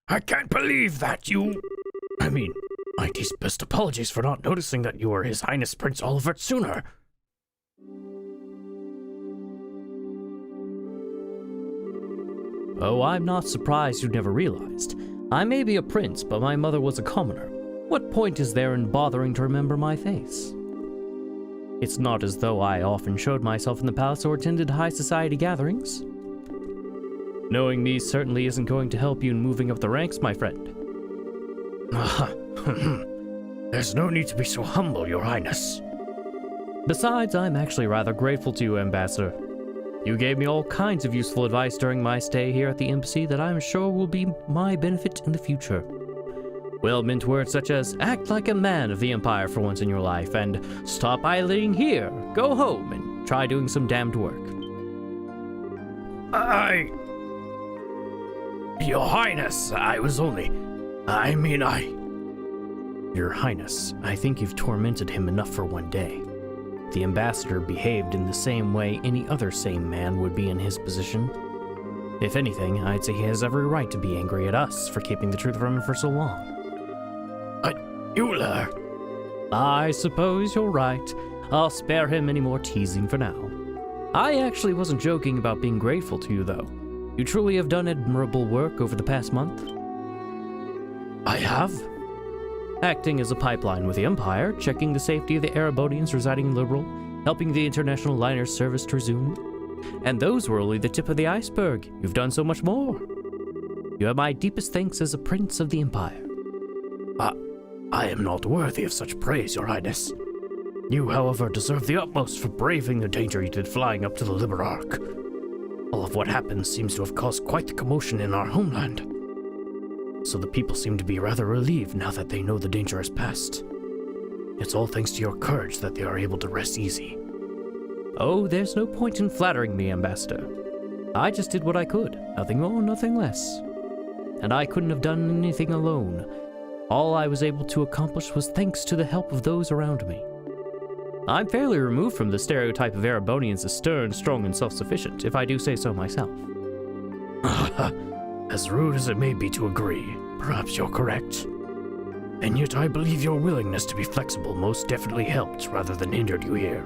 I can't believe that you... I mean, my deepest apologies for not noticing that you were His Highness Prince Olivier sooner. Oh, I'm not surprised you never realized. I may be a prince, but my mother was a commoner. What point is there in bothering to remember my face? It's not as though I often showed myself in the palace or attended high society gatherings. Knowing me certainly isn't going to help you in moving up the ranks, my friend. There's no need to be so humble, Your Highness. Besides, I'm actually rather grateful to you, Ambassador. You gave me all kinds of useful advice during my stay here at the embassy that I'm sure will be my benefit in the future. Well-meant words such as, act like a man of the Empire for once in your life, and stop idling here, go home, and try doing some damned work. Your Highness, Your Highness, I think you've tormented him enough for one day. The ambassador behaved in the same way any other sane man would be in his position. If anything, I'd say he has every right to be angry at us for keeping the truth from him for so long. I suppose you're right. I'll spare him any more teasing for now. I actually wasn't joking about being grateful to you, though. You truly have done admirable work over the past month. I have? Acting as a pipeline with the Empire, checking the safety of the Erebonians residing in Liberal, helping the international liner service to resume. And those were only the tip of the iceberg. You've done so much more. You have my deepest thanks as a prince of the Empire. I am not worthy of such praise, Your Highness. You, however, deserve the utmost for braving the danger you did flying up to the Liberarch. All of what happened seems to have caused quite the commotion in our homeland. So the people seem to be rather relieved now that they know the danger has passed. It's all thanks to your courage that they are able to rest easy. Oh, there's no point in flattering me, Ambassador. I just did what I could, nothing more, nothing less. And I couldn't have done anything alone. All I was able to accomplish was thanks to the help of those around me. I'm fairly removed from the stereotype of Erebonians as stern, strong, and self-sufficient, if I do say so myself. As rude as it may be to agree, perhaps you're correct. And yet I believe your willingness to be flexible most definitely helped rather than hindered you here.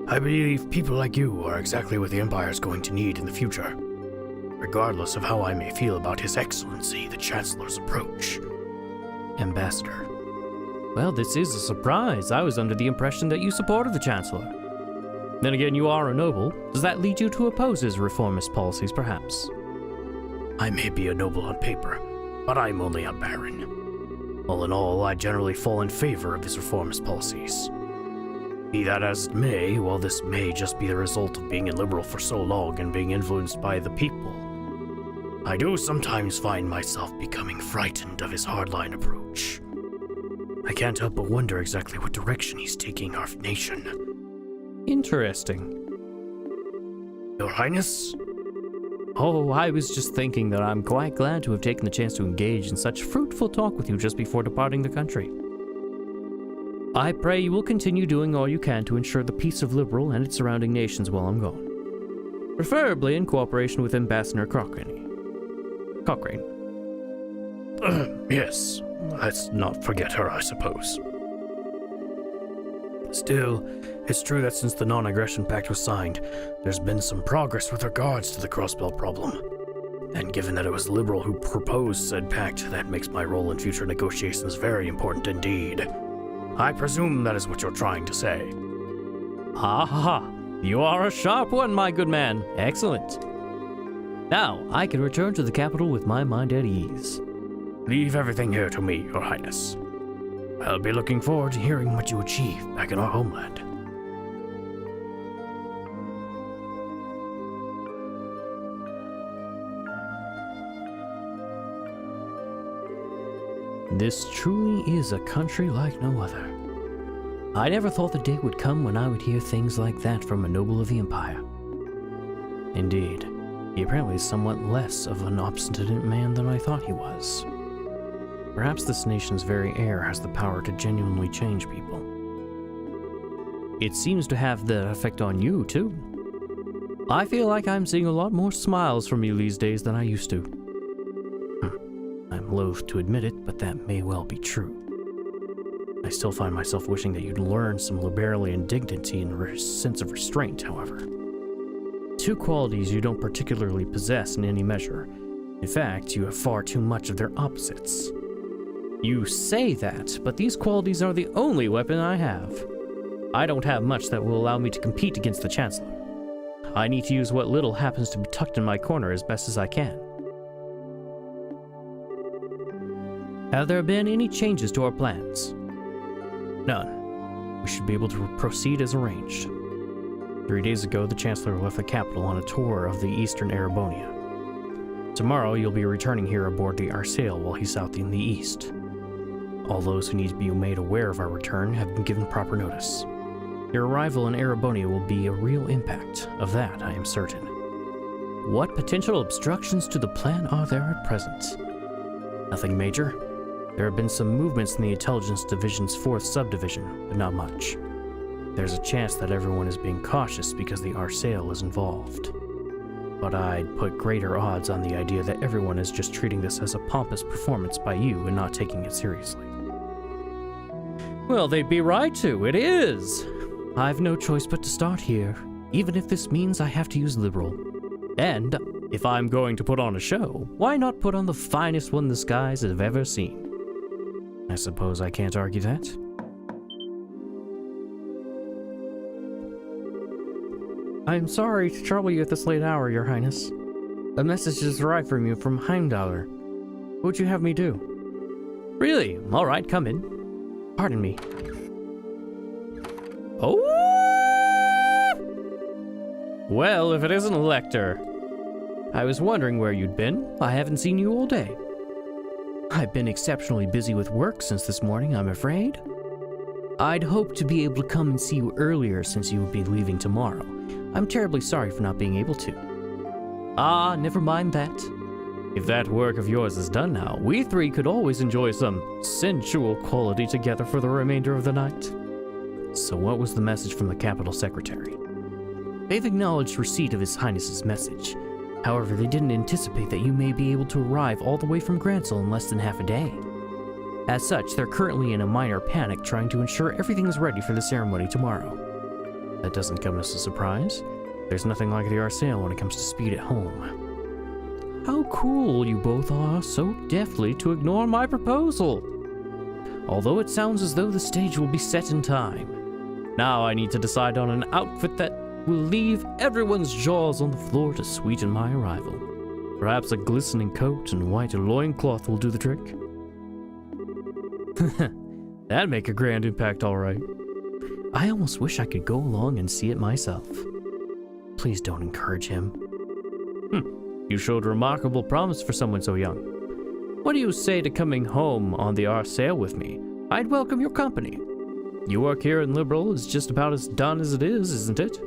I believe people like you are exactly what the Empire is going to need in the future, regardless of how I may feel about His Excellency, the Chancellor's approach. Ambassador. Well, this is a surprise. I was under the impression that you supported the Chancellor. Then again, you are a noble. Does that lead you to oppose his reformist policies, perhaps? I may be a noble on paper, but I'm only a baron. All in all, I generally fall in favor of his reformist policies. Be that as it may, while this may just be the result of being a liberal for so long and being influenced by the people, I do sometimes find myself becoming frightened of his hardline approach. I can't help but wonder exactly what direction he's taking our nation. Interesting. Your Highness? Oh, I was just thinking that I'm quite glad to have taken the chance to engage in such fruitful talk with you just before departing the country. I pray you will continue doing all you can to ensure the peace of Liberal and its surrounding nations while I'm gone. Preferably in cooperation with Ambassador Cochrane. Yes, let's not forget her, I suppose. Still, it's true that since the non-aggression pact was signed, there's been some progress with regards to the crossbelt problem. And given that it was Liberal who proposed said pact, that makes my role in future negotiations very important indeed. I presume that is what you're trying to say. Ha ha ha! You are a sharp one, my good man. Excellent. Now, I can return to the capital with my mind at ease. Leave everything here to me, Your Highness. I'll be looking forward to hearing what you achieve back in our homeland. This truly is a country like no other. I never thought the day would come when I would hear things like that from a noble of the Empire. Indeed, he apparently is somewhat less of an obstinate man than I thought he was. Perhaps this nation's very air has the power to genuinely change people. It seems to have that effect on you, too. I feel like I'm seeing a lot more smiles from you these days than I used to. loath to admit it, but that may well be true. I still find myself wishing that you'd learn some Liberalian dignity and sense of restraint, however. Two qualities you don't particularly possess in any measure. In fact, you have far too much of their opposites. You say that, but these qualities are the only weapon I have. I don't have much that will allow me to compete against the Chancellor. I need to use what little happens to be tucked in my corner as best as I can. Have there been any changes to our plans? None. We should be able to proceed as arranged. 3 days ago, the Chancellor left the capital on a tour of the eastern Erebonia. Tomorrow, you'll be returning here aboard the Arsail while he's out in the east. All those who need to be made aware of our return have been given proper notice. Your arrival in Erebonia will be a real impact, of that I am certain. What potential obstructions to the plan are there at present? Nothing major. There have been some movements in the Intelligence Division's 4th subdivision, but not much. There's a chance that everyone is being cautious because the Arsail is involved. But I'd put greater odds on the idea that everyone is just treating this as a pompous performance by you and not taking it seriously. Well, they'd be right to. It is. I've no choice but to start here, even if this means I have to use liberal. And if I'm going to put on a show, why not put on the finest one the skies have ever seen? I suppose I can't argue that. I'm sorry to trouble you at this late hour, Your Highness. A message has arrived from you from Heimdallr. What would you have me do? Really? All right, come in. Pardon me. Oh! Well, if it isn't Lecter. I was wondering where you'd been. I haven't seen you all day. I've been exceptionally busy with work since this morning, I'm afraid. I'd hoped to be able to come and see you earlier since you would be leaving tomorrow. I'm terribly sorry for not being able to. Ah, never mind that. If that work of yours is done now, we three could always enjoy some sensual quality together for the remainder of the night. So what was the message from the Capital Secretary? They've acknowledged receipt of His Highness's message. However, they didn't anticipate that you may be able to arrive all the way from Gransel in less than half a day. As such, they're currently in a minor panic trying to ensure everything is ready for the ceremony tomorrow. That doesn't come as a surprise. There's nothing like the Arsail when it comes to speed at home. How cool you both are so deftly to ignore my proposal. Although it sounds as though the stage will be set in time. Now I need to decide on an outfit that will leave everyone's jaws on the floor to sweeten my arrival. Perhaps a glistening coat and white loincloth will do the trick. That'd make a grand impact, all right. I almost wish I could go along and see it myself. Please don't encourage him. You showed remarkable promise for someone so young. What do you say to coming home on the Arsail with me? I'd welcome your company. Your work here in Liberal is just about as done as it is, isn't it?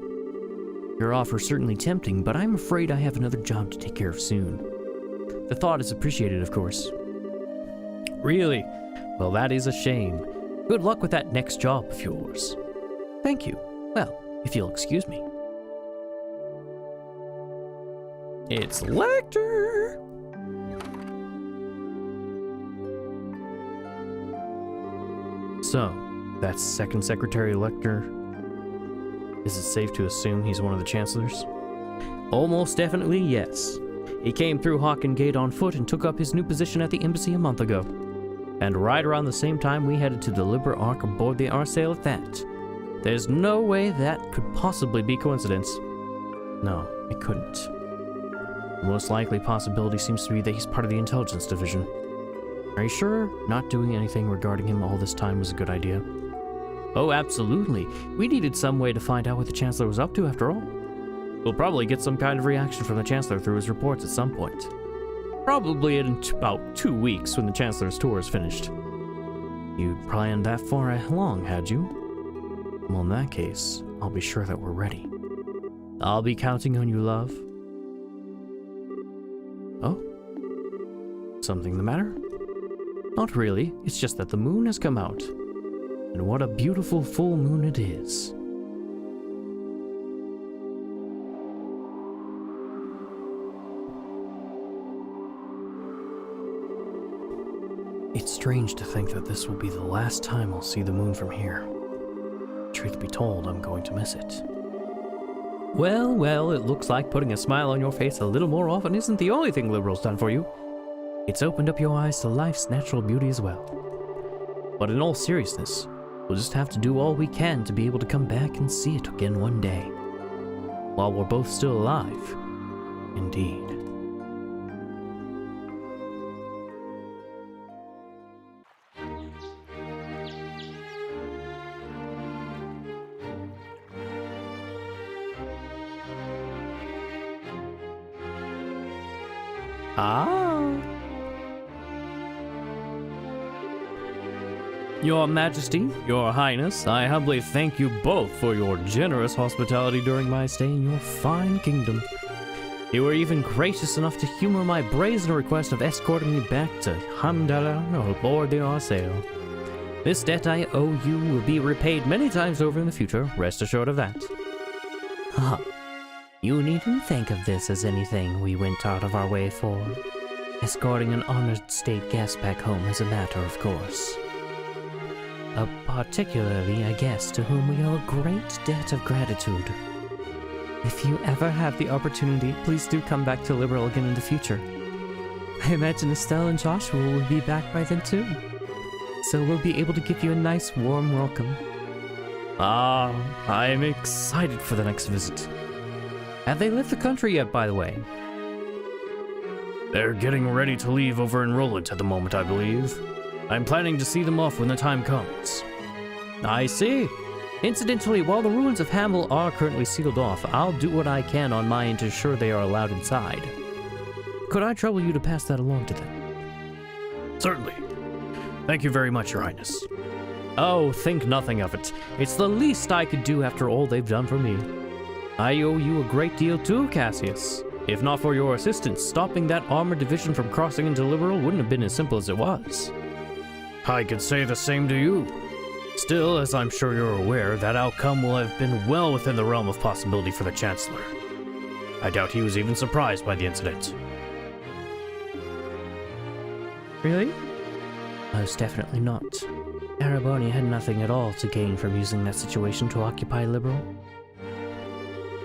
Your offer's certainly tempting, but I'm afraid I have another job to take care of soon. The thought is appreciated, of course. Really? Well, that is a shame. Good luck with that next job of yours. Thank you. Well, if you'll excuse me. It's Lecter! So, that's Second Secretary Lecter. Is it safe to assume he's one of the Chancellors? Almost definitely, yes. He came through Hawken Gate on foot and took up his new position at the embassy a month ago. And right around the same time we headed to the Liber Ark aboard the Arsail at that. There's no way that could possibly be coincidence. No, it couldn't. The most likely possibility seems to be that he's part of the Intelligence Division. Are you sure not doing anything regarding him all this time was a good idea? Oh, absolutely. We needed some way to find out what the Chancellor was up to after all. We'll probably get some kind of reaction from the Chancellor through his reports at some point. Probably in about 2 weeks when the Chancellor's tour is finished. You'd planned that far along, had you? Well, in that case, I'll be sure that we're ready. I'll be counting on you, love. Oh? Something the matter? Not really, it's just that the moon has come out. And what a beautiful full moon it is. It's strange to think that this will be the last time I'll see the moon from here. Truth be told, I'm going to miss it. Well, well, it looks like putting a smile on your face a little more often isn't the only thing Liberal's done for you. It's opened up your eyes to life's natural beauty as well. But in all seriousness, we'll just have to do all we can to be able to come back and see it again one day. While we're both still alive. Indeed. Your Majesty, Your Highness, I humbly thank you both for your generous hospitality during my stay in your fine kingdom. You were even gracious enough to humor my brazen request of escorting me back to Hamdallah or Lord de Arceo. This debt I owe you will be repaid many times over in the future, rest assured of that. Haha. You needn't think of this as anything we went out of our way for. Escorting an honored state guest back home is a matter of course. Particularly a guest to whom we owe a great debt of gratitude. If you ever have the opportunity, please do come back to Liberal again in the future. I imagine Estelle and Joshua will be back by then too. So we'll be able to give you a nice warm welcome. I'm excited for the next visit. Have they left the country yet, by the way? They're getting ready to leave over in Roland at the moment, I believe. I'm planning to see them off when the time comes. I see. Incidentally, while the ruins of Hamel are currently sealed off, I'll do what I can on my end to ensure they are allowed inside. Could I trouble you to pass that along to them? Certainly. Thank you very much, Your Highness. Oh, think nothing of it. It's the least I could do after all they've done for me. I owe you a great deal too, Cassius. If not for your assistance, stopping that armored division from crossing into Liberal wouldn't have been as simple as it was. I could say the same to you. Still, as I'm sure you're aware, that outcome will have been well within the realm of possibility for the Chancellor. I doubt he was even surprised by the incident. Really? Most definitely not. Araboni had nothing at all to gain from using that situation to occupy Liberal.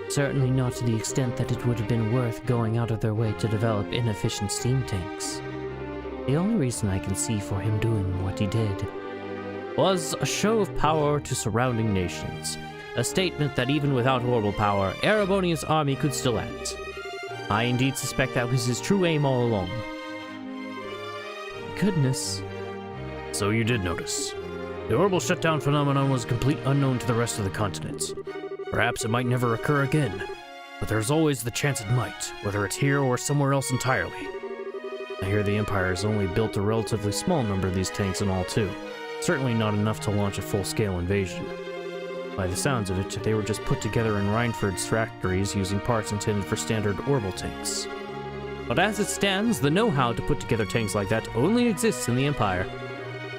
Certainly not to the extent that it would have been worth going out of their way to develop inefficient steam tanks. The only reason I can see for him doing what he did was a show of power to surrounding nations, a statement that even without horrible power, Arabonia's army could still act. I indeed suspect that was his true aim all along. Goodness. So you did notice. The horrible shutdown phenomenon was a complete unknown to the rest of the continent. Perhaps it might never occur again, but there's always the chance it might, whether it's here or somewhere else entirely. I hear the Empire has only built a relatively small number of these tanks in all too. Certainly not enough to launch a full-scale invasion. By the sounds of it, they were just put together in Reinford's factories using parts intended for standard orbital tanks. But as it stands, the know-how to put together tanks like that only exists in the Empire.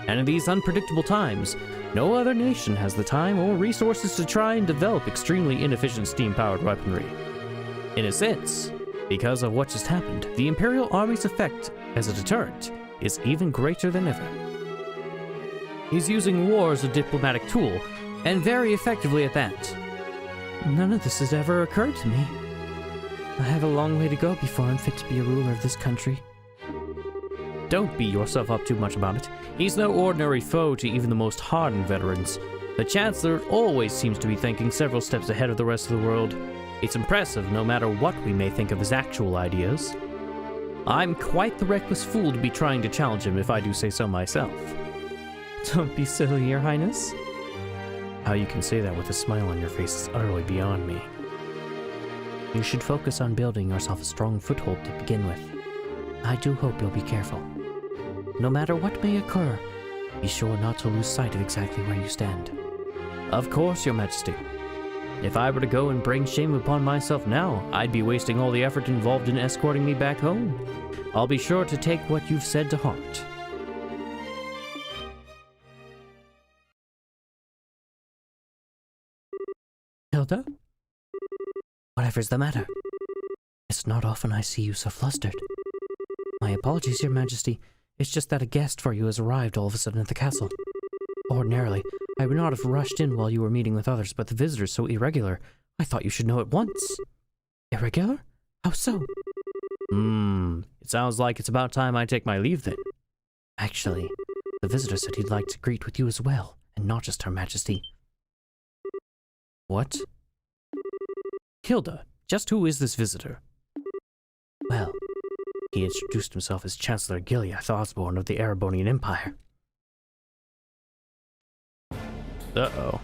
And in these unpredictable times, no other nation has the time or resources to try and develop extremely inefficient steam-powered weaponry. In a sense, because of what just happened, the Imperial Army's effect as a deterrent is even greater than ever. He's using war as a diplomatic tool, and very effectively at that. None of this has ever occurred to me. I have a long way to go before I'm fit to be a ruler of this country. Don't beat yourself up too much about it. He's no ordinary foe to even the most hardened veterans. The Chancellor always seems to be thinking several steps ahead of the rest of the world. It's impressive no matter what we may think of his actual ideas. I'm quite the reckless fool to be trying to challenge him if I do say so myself. Don't be silly, Your Highness. How you can say that with a smile on your face is utterly beyond me. You should focus on building yourself a strong foothold to begin with. I do hope you'll be careful. No matter what may occur, be sure not to lose sight of exactly where you stand. Of course, Your Majesty. If I were to go and bring shame upon myself now, I'd be wasting all the effort involved in escorting me back home. I'll be sure to take what you've said to heart. Hilda? Whatever's the matter? It's not often I see you so flustered. My apologies, Your Majesty. It's just that a guest for you has arrived all of a sudden at the castle. Ordinarily, I would not have rushed in while you were meeting with others, but the visitor's so irregular, I thought you should know at once. Irregular? How so? It sounds like it's about time I take my leave then. Actually, the visitor said he'd like to greet with you as well, and not just Her Majesty. What? Hilda, just who is this visitor? Well, he introduced himself as Chancellor Gileath Osborne of the Erebonian Empire. Uh-oh.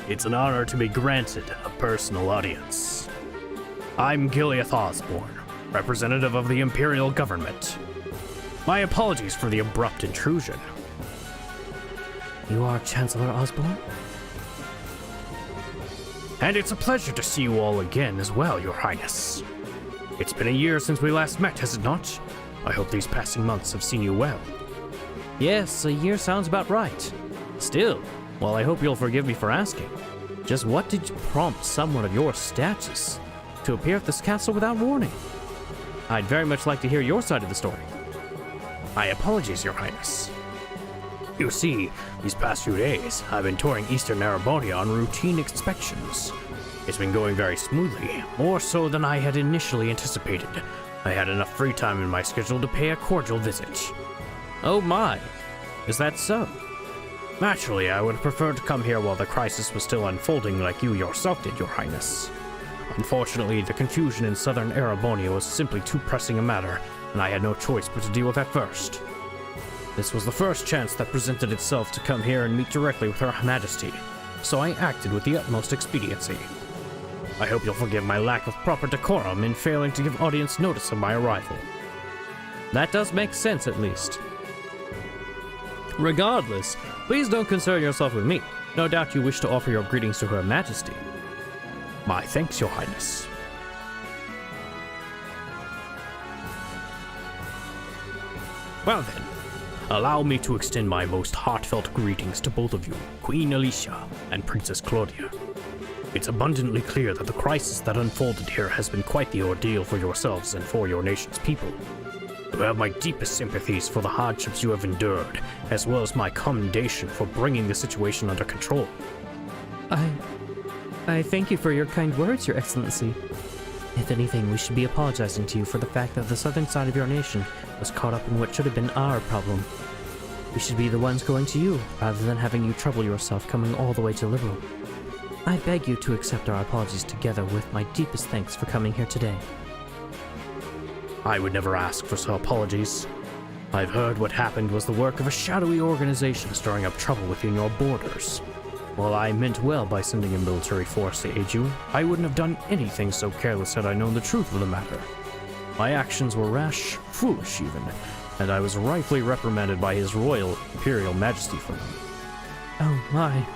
It's an honor to be granted a personal audience. I'm Gileath Osborne, representative of the Imperial Government. My apologies for the abrupt intrusion. You are Chancellor Osborne? And it's a pleasure to see you all again as well, Your Highness. It's been a year since we last met, has it not? I hope these passing months have seen you well. Yes, a year sounds about right. Still, well, I hope you'll forgive me for asking. Just what did prompt someone of your status to appear at this castle without warning? I'd very much like to hear your side of the story. My apologies, Your Highness. You see, these past few days, I've been touring Eastern Erebonia on routine inspections. It's been going very smoothly, more so than I had initially anticipated. I had enough free time in my schedule to pay a cordial visit. Oh my, is that so? Naturally, I would prefer to come here while the crisis was still unfolding like you yourself did, Your Highness. Unfortunately, the confusion in southern Erebonia was simply too pressing a matter, and I had no choice but to deal with that first. This was the first chance that presented itself to come here and meet directly with Her Majesty, so I acted with the utmost expediency. I hope you'll forgive my lack of proper decorum in failing to give audience notice of my arrival. That does make sense, at least. Regardless, please don't concern yourself with me. No doubt you wish to offer your greetings to Her Majesty. My thanks, Your Highness. Well then, allow me to extend my most heartfelt greetings to both of you, Queen Alicia and Princess Claudia. It's abundantly clear that the crisis that unfolded here has been quite the ordeal for yourselves and for your nation's people. You have my deepest sympathies for the hardships you have endured, as well as my commendation for bringing the situation under control. I thank you for your kind words, Your Excellency. If anything, we should be apologizing to you for the fact that the southern side of your nation was caught up in what should have been our problem. We should be the ones going to you, rather than having you trouble yourself coming all the way to Liberal. I beg you to accept our apologies together with my deepest thanks for coming here today. I would never ask for some apologies. I've heard what happened was the work of a shadowy organization stirring up trouble within your borders. While I meant well by sending a military force to aid you, I wouldn't have done anything so careless had I known the truth of the matter. My actions were rash, foolish even, and I was rightfully reprimanded by His Royal Imperial Majesty for them. Oh my.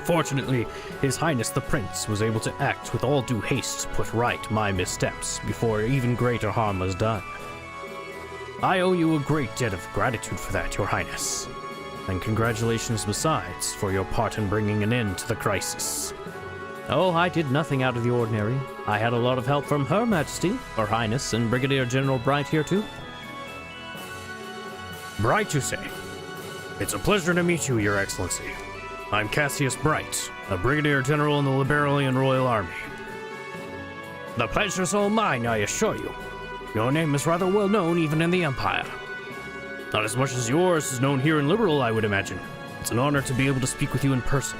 Fortunately, His Highness the Prince was able to act with all due haste to put right my missteps before even greater harm was done. I owe you a great debt of gratitude for that, Your Highness. And congratulations besides for your part in bringing an end to the crisis. Oh, I did nothing out of the ordinary. I had a lot of help from Her Majesty, Her Highness, and Brigadier General Bright here too. Bright, you say? It's a pleasure to meet you, Your Excellency. I'm Cassius Bright, a Brigadier General in the Liberalian Royal Army. The pleasure's all mine, I assure you. Your name is rather well known even in the Empire. Not as much as yours is known here in Liberal, I would imagine. It's an honor to be able to speak with you in person.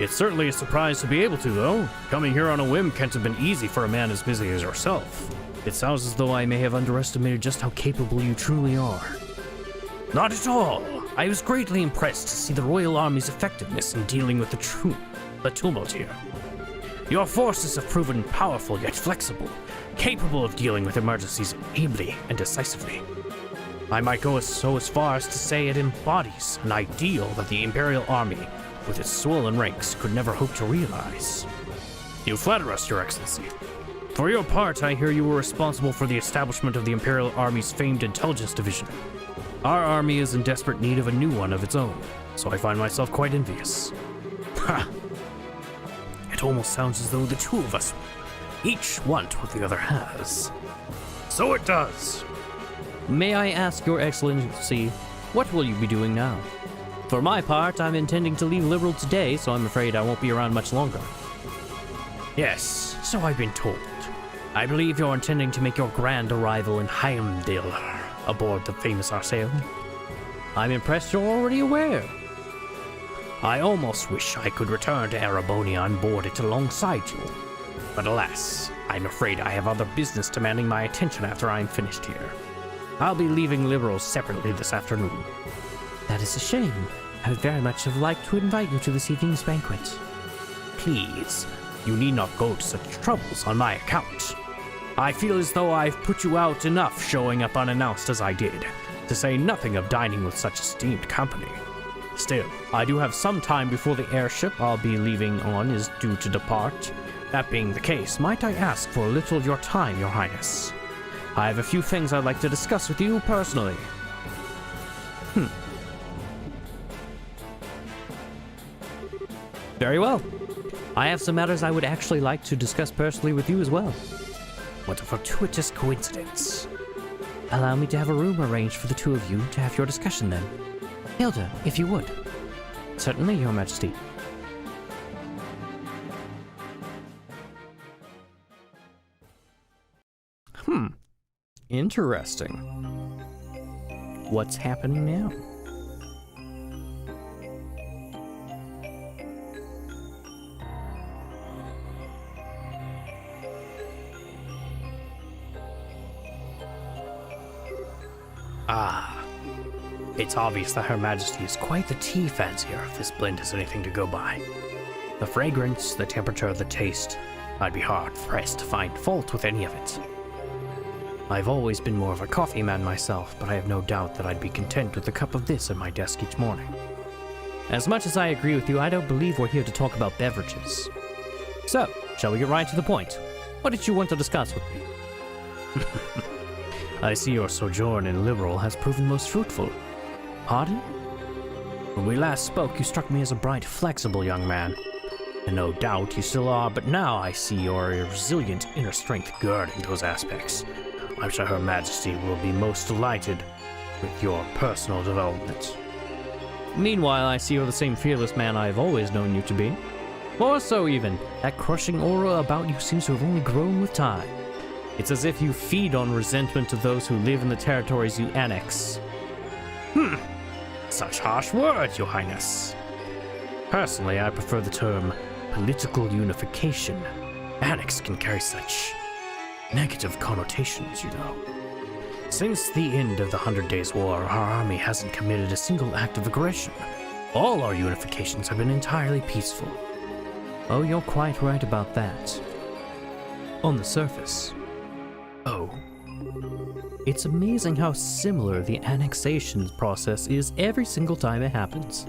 It's certainly a surprise to be able to, though. Coming here on a whim can't have been easy for a man as busy as yourself. It sounds as though I may have underestimated just how capable you truly are. Not at all. I was greatly impressed to see the Royal Army's effectiveness in dealing with the tumult here. Your forces have proven powerful yet flexible, capable of dealing with emergencies ably and decisively. I might go as far as to say it embodies an ideal that the Imperial Army, with its swollen ranks, could never hope to realize. You flatter us, Your Excellency. For your part, I hear you were responsible for the establishment of the Imperial Army's famed intelligence division. Our army is in desperate need of a new one of its own, so I find myself quite envious. Ha! It almost sounds as though the two of us each want what the other has. So it does. May I ask your excellency, what will you be doing now? For my part, I'm intending to leave Liberal today, so I'm afraid I won't be around much longer. Yes, so I've been told. I believe you're intending to make your grand arrival in Heimdall aboard the famous Arsail. I'm impressed you're already aware. I almost wish I could return to Arabonia and board it alongside you. But alas, I'm afraid I have other business demanding my attention after I'm finished here. I'll be leaving Liberals separately this afternoon. That is a shame. I would very much have liked to invite you to this evening's banquet. Please, you need not go to such troubles on my account. I feel as though I've put you out enough showing up unannounced as I did, to say nothing of dining with such esteemed company. Still, I do have some time before the airship I'll be leaving on is due to depart. That being the case, might I ask for a little of your time, Your Highness? I have a few things I'd like to discuss with you personally. Very well. I have some matters I would actually like to discuss personally with you as well. What a fortuitous coincidence. Allow me to have a room arranged for the two of you to have your discussion then. Hilda, if you would. Certainly, Your Majesty. Interesting. What's happening now? It's obvious that Her Majesty is quite the tea fancier if this blend is anything to go by. The fragrance, the temperature, the taste, I'd be hard-pressed to find fault with any of it. I've always been more of a coffee man myself, but I have no doubt that I'd be content with a cup of this at my desk each morning. As much as I agree with you, I don't believe we're here to talk about beverages. So, shall we get right to the point? What did you want to discuss with me? I see your sojourn in Liberal has proven most fruitful. Pardon? When we last spoke, you struck me as a bright, flexible young man. And no doubt you still are, but now I see your resilient inner strength guarding those aspects. I'm sure Her Majesty will be most delighted with your personal development. Meanwhile, I see you're the same fearless man I've always known you to be. More so even, that crushing aura about you seems to have only grown with time. It's as if you feed on resentment of those who live in the territories you annex. Such harsh words, Your Highness. Personally, I prefer the term political unification. Annex can carry such negative connotations, you know. Since the end of the 100 Days' War, our army hasn't committed a single act of aggression. All our unifications have been entirely peaceful. Oh, you're quite right about that. On the surface. Oh. It's amazing how similar the annexation process is every single time it happens.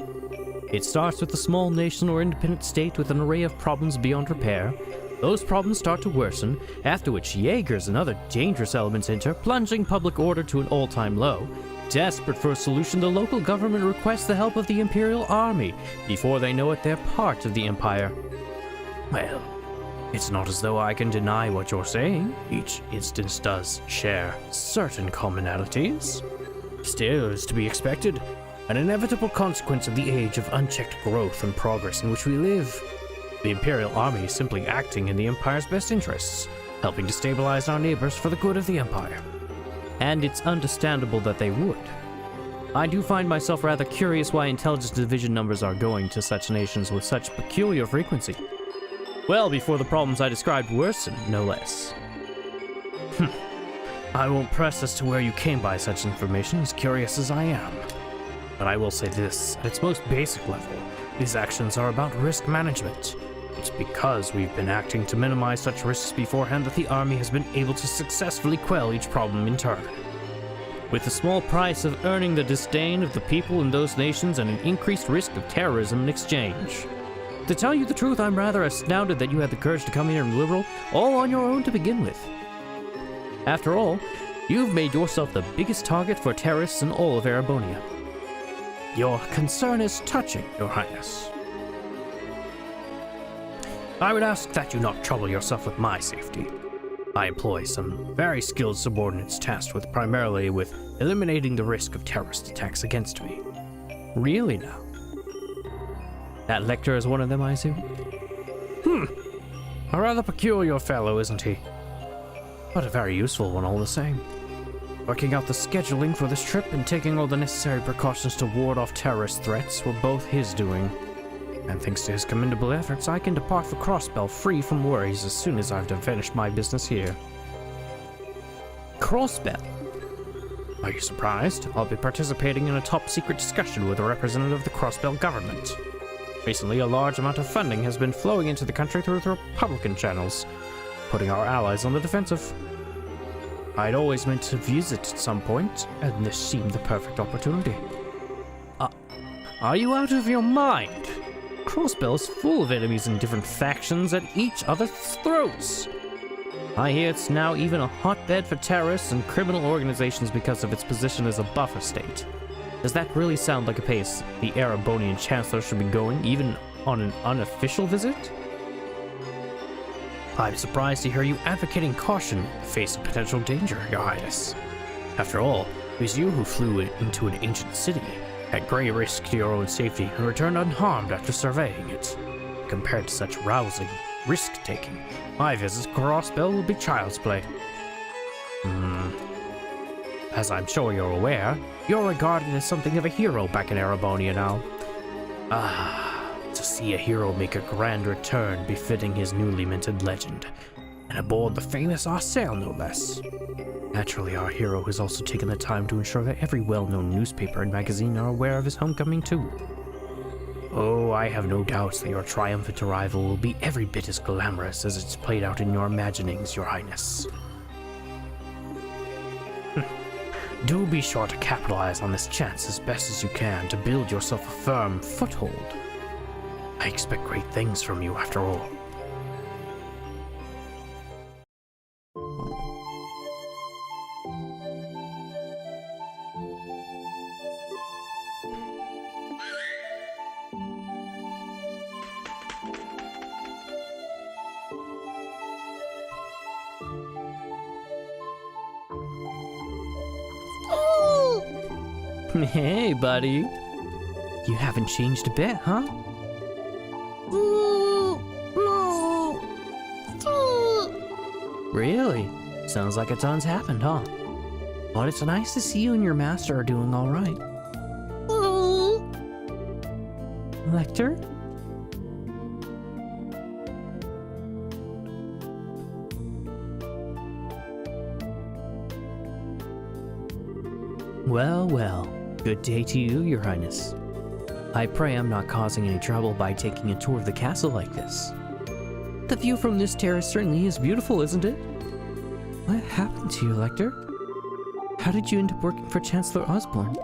It starts with a small nation or independent state with an array of problems beyond repair. Those problems start to worsen, after which Jaegers and other dangerous elements enter, plunging public order to an all-time low. Desperate for a solution, the local government requests the help of the Imperial Army. Before they know it, they're part of the Empire. Well, it's not as though I can deny what you're saying. Each instance does share certain commonalities. Still, it's to be expected, an inevitable consequence of the age of unchecked growth and progress in which we live. The Imperial Army is simply acting in the Empire's best interests, helping to stabilize our neighbors for the good of the Empire. And it's understandable that they would. I do find myself rather curious why intelligence division numbers are going to such nations with such peculiar frequency. Well, before the problems I described worsen, no less. I won't press as to where you came by such information, as curious as I am. But I will say this, at its most basic level, these actions are about risk management. It's because we've been acting to minimize such risks beforehand that the army has been able to successfully quell each problem in turn. With the small price of earning the disdain of the people in those nations and an increased risk of terrorism in exchange. To tell you the truth, I'm rather astounded that you had the courage to come here and Liberal all on your own to begin with. After all, you've made yourself the biggest target for terrorists in all of Arabonia. Your concern is touching, Your Highness. I would ask that you not trouble yourself with my safety. I employ some very skilled subordinates tasked primarily with eliminating the risk of terrorist attacks against me. Really now? That Lecter is one of them, I assume? A rather peculiar fellow, isn't he? But a very useful one all the same. Working out the scheduling for this trip and taking all the necessary precautions to ward off terrorist threats were both his doing. And thanks to his commendable efforts, I can depart for Crossbell free from worries as soon as I've finished my business here. Crossbell? Are you surprised? I'll be participating in a top-secret discussion with a representative of the Crossbell government. Recently, a large amount of funding has been flowing into the country through the Republican channels, putting our allies on the defensive. I'd always meant to visit at some point, and this seemed the perfect opportunity. Are you out of your mind? Crossbell is full of enemies in different factions at each other's throats. I hear it's now even a hotbed for terrorists and criminal organizations because of its position as a buffer state. Does that really sound like a place the Erebonian Chancellor should be going, even on an unofficial visit? I'm surprised to hear you advocating caution in the face of potential danger, Your Highness. After all, it was you who flew into an ancient city, at great risk to your own safety, and returned unharmed after surveying it. Compared to such rousing risk-taking, my visit to Crossbell will be child's play. As I'm sure you're aware, you're regarded as something of a hero back in Erebonia now. To see a hero make a grand return befitting his newly minted legend, and aboard the famous Arcel no less. Naturally, our hero has also taken the time to ensure that every well-known newspaper and magazine are aware of his homecoming too. Oh, I have no doubts that your triumphant arrival will be every bit as glamorous as it's played out in your imaginings, Your Highness. Do be sure to capitalize on this chance as best as you can to build yourself a firm foothold. I expect great things from you after all. Hey, buddy. You haven't changed a bit, huh? Really? Sounds like a ton's happened, huh? But it's nice to see you and your master are doing all right. Lecter? Well, well. Good day to you, Your Highness. I pray I'm not causing any trouble by taking a tour of the castle like this. The view from this terrace certainly is beautiful, isn't it? What happened to you, Lecter? How did you end up working for Chancellor Osborne?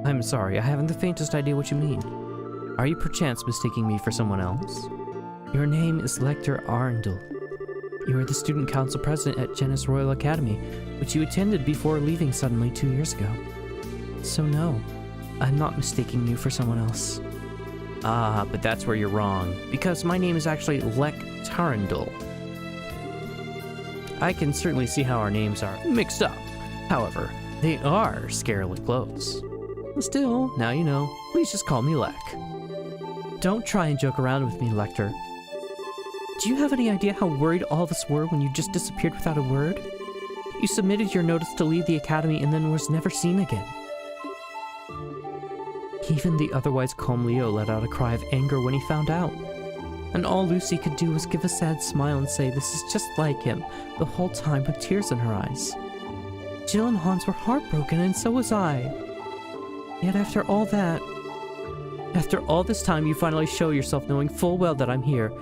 I'm sorry, I haven't the faintest idea what you mean. Are you perchance mistaking me for someone else? Your name is Lecter Arundel. You are the student council president at Genis Royal Academy, which you attended before leaving suddenly 2 years ago. So no, I'm not mistaking you for someone else. Ah, but that's where you're wrong, because my name is actually Lek Tarundel. I can certainly see how our names are mixed up. However, they are scarily close. Still, now you know, please just call me Lek. Don't try and joke around with me, Lecter. Do you have any idea how worried all of us were when you just disappeared without a word? You submitted your notice to leave the academy and then was never seen again. Even the otherwise calm Leo let out a cry of anger when he found out. And all Lucy could do was give a sad smile and say this is just like him, the whole time with tears in her eyes. Jill and Hans were heartbroken and so was I. Yet after all that, after all this time you finally show yourself knowing full well that I'm here.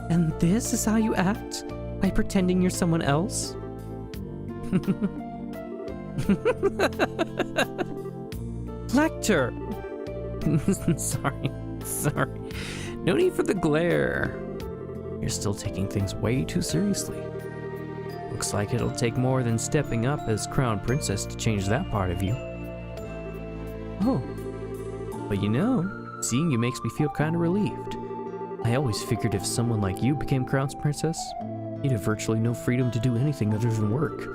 And this is how you act? By pretending you're someone else? Lecter! Sorry. No need for the glare. You're still taking things way too seriously. Looks like it'll take more than stepping up as Crown Princess to change that part of you. Oh. But you know, seeing you makes me feel kind of relieved. I always figured if someone like you became Crown Princess, you'd have virtually no freedom to do anything other than work.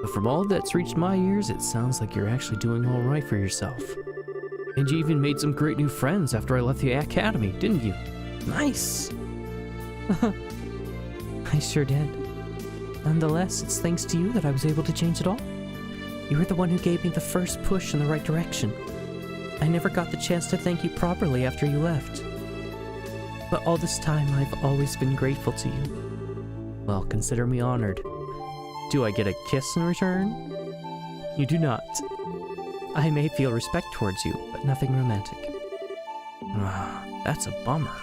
But from all that's reached my ears, it sounds like you're actually doing all right for yourself. And you even made some great new friends after I left the academy, didn't you? Nice! I sure did. Nonetheless, it's thanks to you that I was able to change it all. You were the one who gave me the first push in the right direction. I never got the chance to thank you properly after you left. But all this time, I've always been grateful to you. Well, consider me honored. Do I get a kiss in return? You do not. I may feel respect towards you, but nothing romantic. That's a bummer.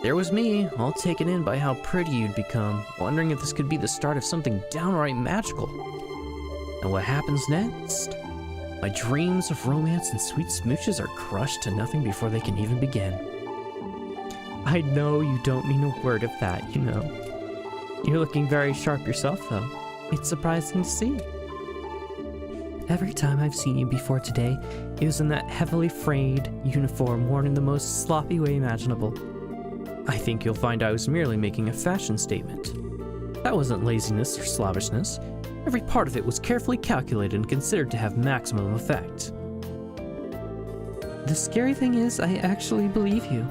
There was me, all taken in by how pretty you'd become, wondering if this could be the start of something downright magical. And what happens next? My dreams of romance and sweet smooches are crushed to nothing before they can even begin. I know you don't mean a word of that, you know. You're looking very sharp yourself, though. It's surprising to see. Every time I've seen you before today, it was in that heavily frayed uniform worn in the most sloppy way imaginable. I think you'll find I was merely making a fashion statement. That wasn't laziness or slobbishness. Every part of it was carefully calculated and considered to have maximum effect. The scary thing is, I actually believe you.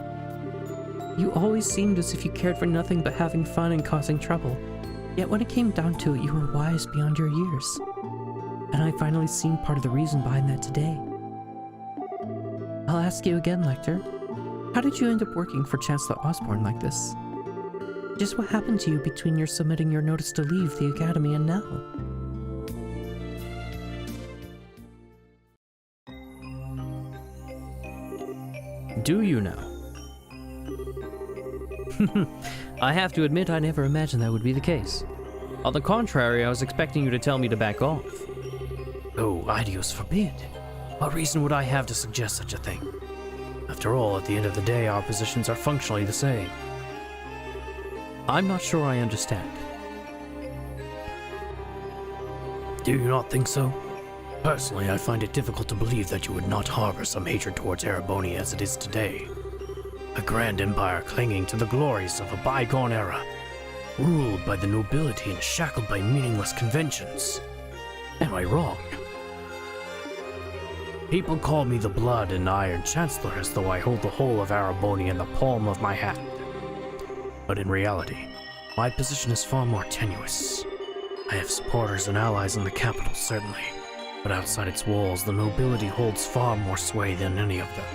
You always seemed as if you cared for nothing but having fun and causing trouble. Yet when it came down to it, you were wise beyond your years. And I finally seen part of the reason behind that today. I'll ask you again, Lecter. How did you end up working for Chancellor Osborne like this? Just what happened to you between your submitting your notice to leave the Academy and now? Do you know? I have to admit I never imagined that would be the case. On the contrary, I was expecting you to tell me to back off. Oh, Ideos forbid. What reason would I have to suggest such a thing? After all, at the end of the day, our positions are functionally the same. I'm not sure I understand. Do you not think so? Personally, I find it difficult to believe that you would not harbor some hatred towards Ereboni as it is today. A grand empire clinging to the glories of a bygone era, ruled by the nobility and shackled by meaningless conventions. Am I wrong? People call me the Blood and Iron Chancellor as though I hold the whole of Ereboni in the palm of my hand. But in reality, my position is far more tenuous. I have supporters and allies in the capital, certainly, but outside its walls, the nobility holds far more sway than any of them.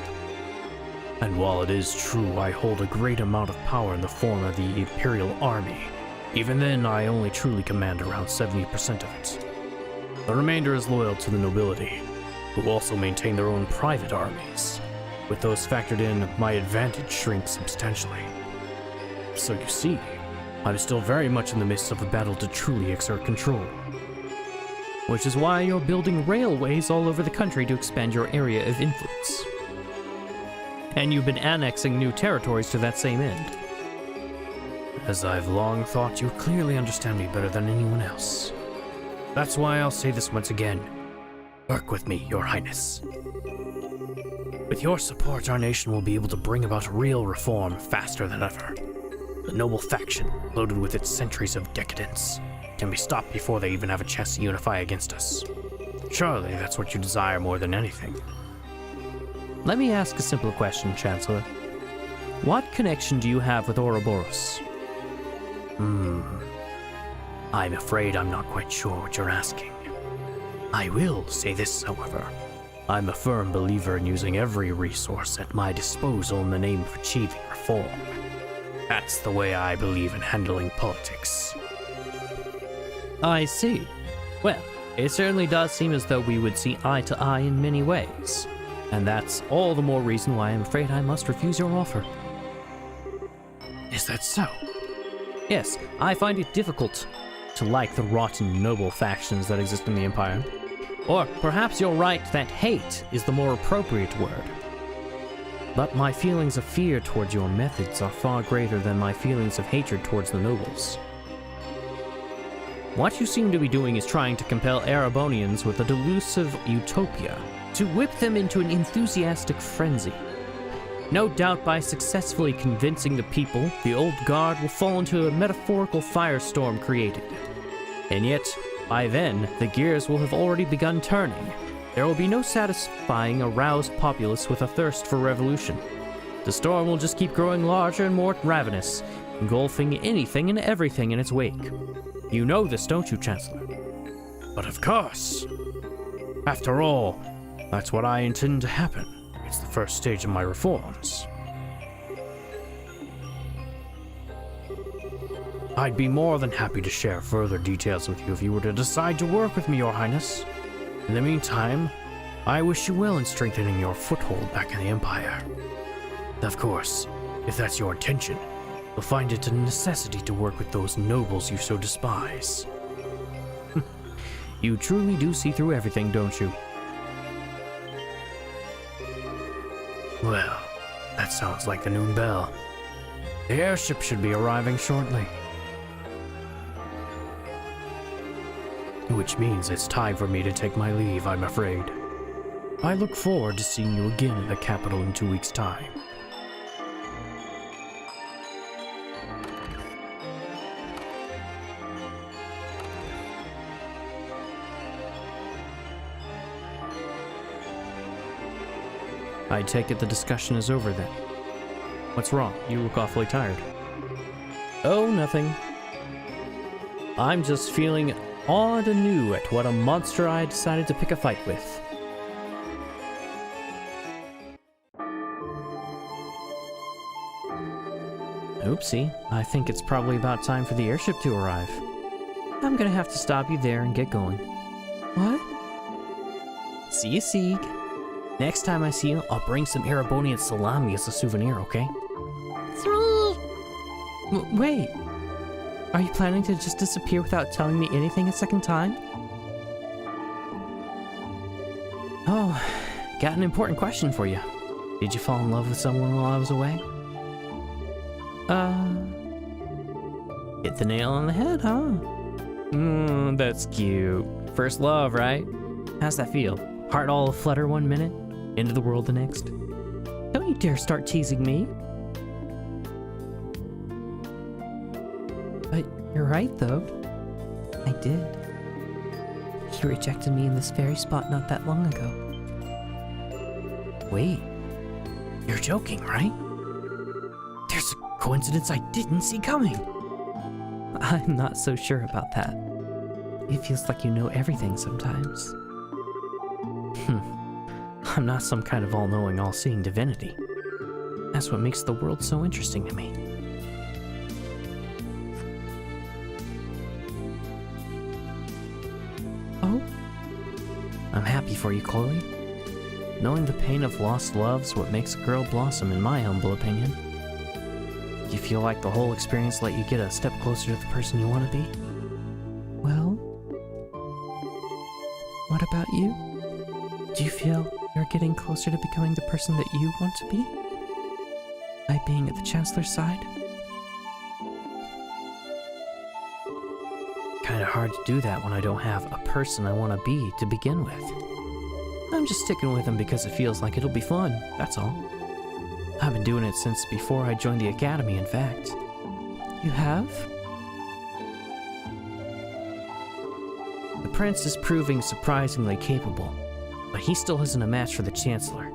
And while it is true I hold a great amount of power in the form of the Imperial Army, even then I only truly command around 70% of it. The remainder is loyal to the nobility, who also maintain their own private armies. With those factored in, my advantage shrinks substantially. So you see, I'm still very much in the midst of a battle to truly exert control. Which is why you're building railways all over the country to expand your area of influence. And you've been annexing new territories to that same end. As I've long thought, you clearly understand me better than anyone else. That's why I'll say this once again. Work with me, Your Highness. With your support, our nation will be able to bring about real reform faster than ever. The noble faction, loaded with its centuries of decadence, can be stopped before they even have a chance to unify against us. Surely that's what you desire more than anything. Let me ask a simple question, Chancellor. What connection do you have with Ouroboros? I'm afraid I'm not quite sure what you're asking. I will say this, however. I'm a firm believer in using every resource at my disposal in the name of achieving reform. That's the way I believe in handling politics. I see. Well, it certainly does seem as though we would see eye to eye in many ways. And that's all the more reason why I'm afraid I must refuse your offer. Is that so? Yes, I find it difficult to like the rotten noble factions that exist in the Empire. Or perhaps you're right that hate is the more appropriate word. But my feelings of fear towards your methods are far greater than my feelings of hatred towards the nobles. What you seem to be doing is trying to compel Erebonians with a delusive utopia to whip them into an enthusiastic frenzy. No doubt by successfully convincing the people, the old guard will fall into a metaphorical firestorm created. And yet, by then, the gears will have already begun turning. There will be no satisfying a roused populace with a thirst for revolution. The storm will just keep growing larger and more ravenous, engulfing anything and everything in its wake. You know this, don't you, Chancellor? But of course. After all, that's what I intend to happen. It's the first stage of my reforms. I'd be more than happy to share further details with you if you were to decide to work with me, Your Highness. In the meantime, I wish you well in strengthening your foothold back in the Empire. Of course, if that's your intention, you'll find it a necessity to work with those nobles you so despise. You truly do see through everything, don't you? Well, that sounds like the noon bell. The airship should be arriving shortly. Which means it's time for me to take my leave, I'm afraid. I look forward to seeing you again in the capital in 2 weeks' time. I take it the discussion is over then. What's wrong? You look awfully tired. Oh, nothing. I'm just feeling awed anew at what a monster I decided to pick a fight with. Oopsie, I think it's probably about time for the airship to arrive. I'm gonna have to stop you there and get going. What? See you, Sieg. Next time I see you, I'll bring some Erebonian salami as a souvenir, okay? Wait. Are you planning to just disappear without telling me anything a second time? Oh, got an important question for you. Did you fall in love with someone while I was away? Hit the nail on the head, huh? That's cute. First love, right? How's that feel? Heart all aflutter 1 minute, into the world the next. Don't you dare start teasing me. But you're right, though. I did. He rejected me in this very spot not that long ago. Wait, you're joking, right? There's a coincidence I didn't see coming. I'm not so sure about that. It feels like you know everything sometimes. I'm not some kind of all-knowing, all-seeing divinity. That's what makes the world so interesting to me. Oh? I'm happy for you, Chloe. Knowing the pain of lost love's what makes a girl blossom, in my humble opinion. Do you feel like the whole experience let you get a step closer to the person you want to be? Well, what about you? Do you feel you're getting closer to becoming the person that you want to be? By being at the Chancellor's side? Kinda hard to do that when I don't have a person I want to be to begin with. I'm just sticking with him because it feels like it'll be fun, that's all. I've been doing it since before I joined the academy, in fact. You have? The prince is proving surprisingly capable, but he still isn't a match for the Chancellor.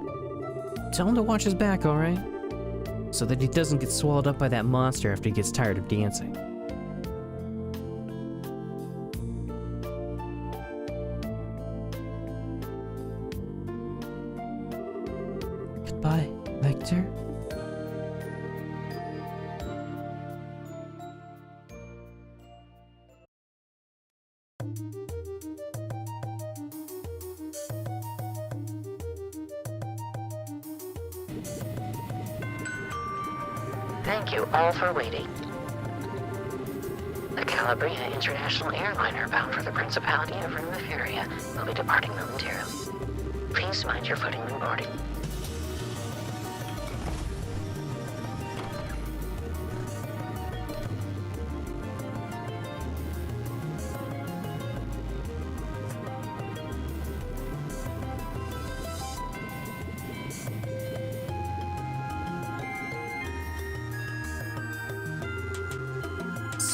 Tell him to watch his back, alright? So that he doesn't get swallowed up by that monster after he gets tired of dancing. Goodbye, Victor. Thank you all for waiting. The Calabria International Airliner bound for the Principality of Rumeferia will be departing momentarily. Please mind your footing when boarding.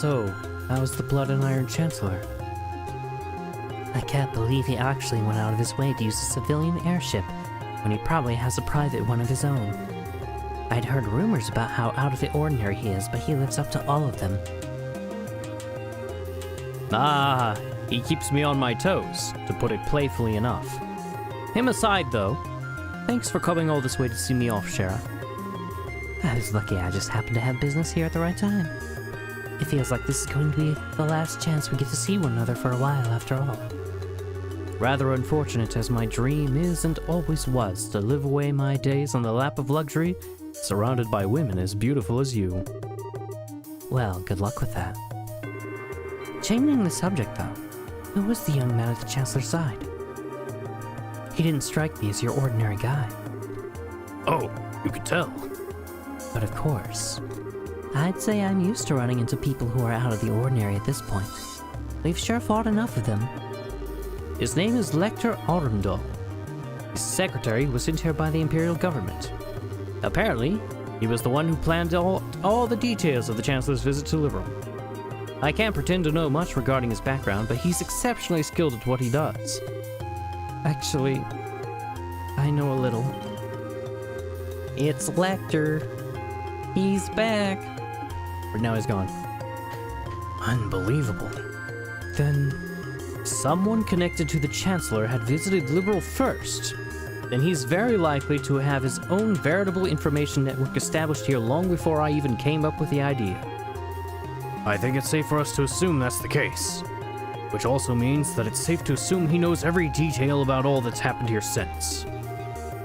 So, how's the Blood and Iron Chancellor? I can't believe he actually went out of his way to use a civilian airship when he probably has a private one of his own. I'd heard rumors about how out of the ordinary he is, but he lives up to all of them. Ah, he keeps me on my toes, to put it playfully enough. Him aside, though, thanks for coming all this way to see me off, Shara. I was lucky I just happened to have business here at the right time. It feels like this is going to be the last chance we get to see one another for a while after all. Rather unfortunate, as my dream is and always was to live away my days on the lap of luxury, surrounded by women as beautiful as you. Well, good luck with that. Changing the subject, though, who was the young man at the Chancellor's side? He didn't strike me as your ordinary guy. Oh, you could tell. But of course, I'd say I'm used to running into people who are out of the ordinary at this point. We've sure fought enough of them. His name is Lecter Arundel. His secretary was sent here by the Imperial government. Apparently, he was the one who planned all the details of the Chancellor's visit to Liberum. I can't pretend to know much regarding his background, but he's exceptionally skilled at what he does. Actually, I know a little. It's Lecter. He's back. But now he's gone. Unbelievable. Then, someone connected to the Chancellor had visited Liberal first. Then he's very likely to have his own veritable information network established here long before I even came up with the idea. I think it's safe for us to assume that's the case. Which also means that it's safe to assume he knows every detail about all that's happened here since.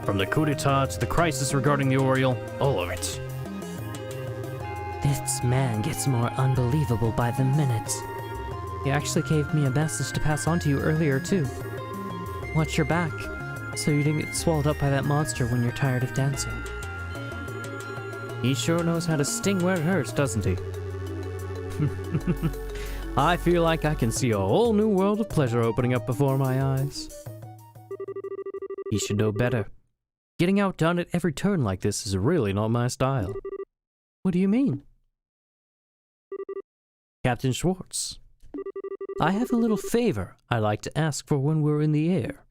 From the coup d'etat to the crisis regarding the Oriole, all of it. This man gets more unbelievable by the minute. He actually gave me a message to pass on to you earlier, too. Watch your back, so you didn't get swallowed up by that monster when you're tired of dancing. He sure knows how to sting where it hurts, doesn't he? I feel like I can see a whole new world of pleasure opening up before my eyes. He should know better. Getting outdone at every turn like this is really not my style. What do you mean? Captain Schwartz, I have a little favor I'd like to ask for when we're in the air.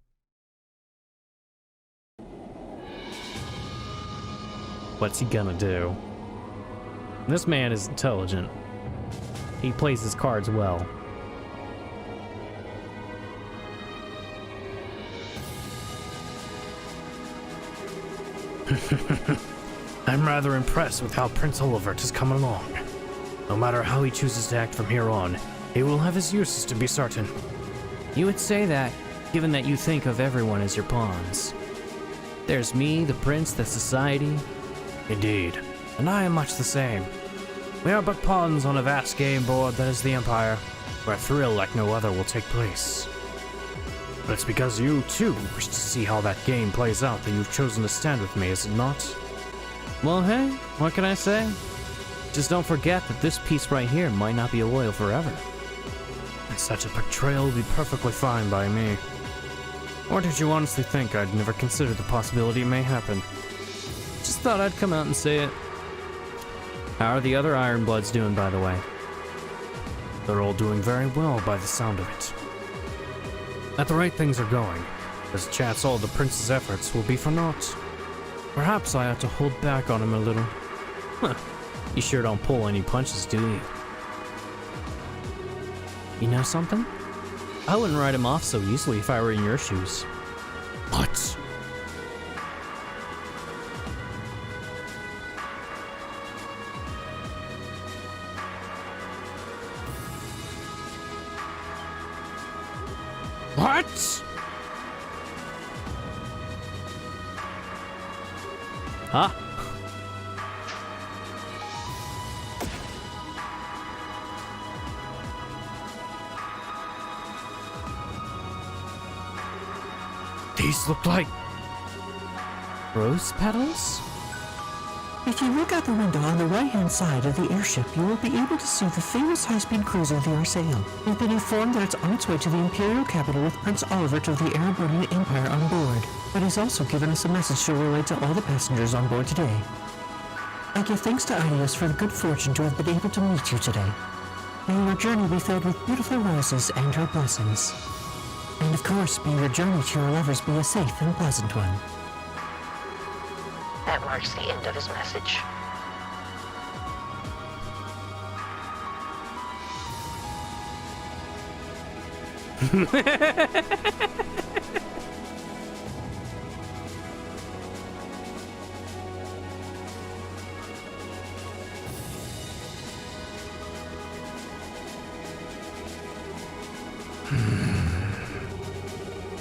What's he gonna do? This man is intelligent. He plays his cards well. I'm rather impressed with how Prince Olivier is coming along. No matter how he chooses to act from here on, he will have his uses to be certain. You would say that, given that you think of everyone as your pawns. There's me, the prince, the society. Indeed, and I am much the same. We are but pawns on a vast game board that is the Empire, where a thrill like no other will take place. But it's because you, too, wish to see how that game plays out that you've chosen to stand with me, is it not? Well, hey, what can I say? Just don't forget that this piece right here might not be loyal forever. And such a portrayal would be perfectly fine by me. Or did you honestly think I'd never considered the possibility it may happen? Just thought I'd come out and say it. How are the other Ironbloods doing, by the way? They're all doing very well by the sound of it. At the rate things are going, there's a chance all the prince's efforts will be for naught. Perhaps I ought to hold back on him a little. Huh. You sure don't pull any punches, do you? You know something? I wouldn't write him off so easily if I were in your shoes. What? What? Huh? These look like Rose petals? If you look out the window on the right-hand side of the airship, you will be able to see the famous high-speed cruiser, the Arsail. We've been informed that it's on its way to the Imperial capital with Prince Olivier of the Erebonian Empire on board. But he's also given us a message to relay to all the passengers on board today. I give thanks to Ideas for the good fortune to have been able to meet you today. May your journey be filled with beautiful roses and your blessings. And of course, may your journey to your lovers be a safe and pleasant one. That marks the end of his message.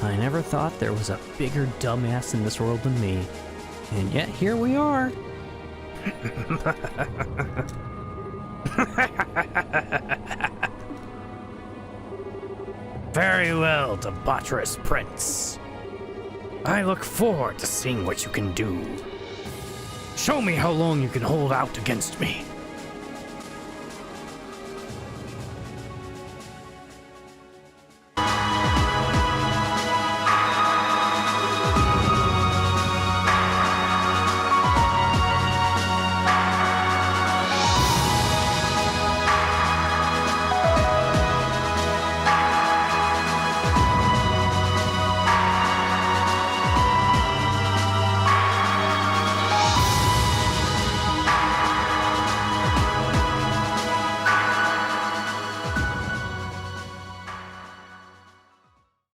I never thought there was a bigger dumbass in this world than me. And yet here we are. Very well, debaucherous prince. I look forward to seeing what you can do. Show me how long you can hold out against me.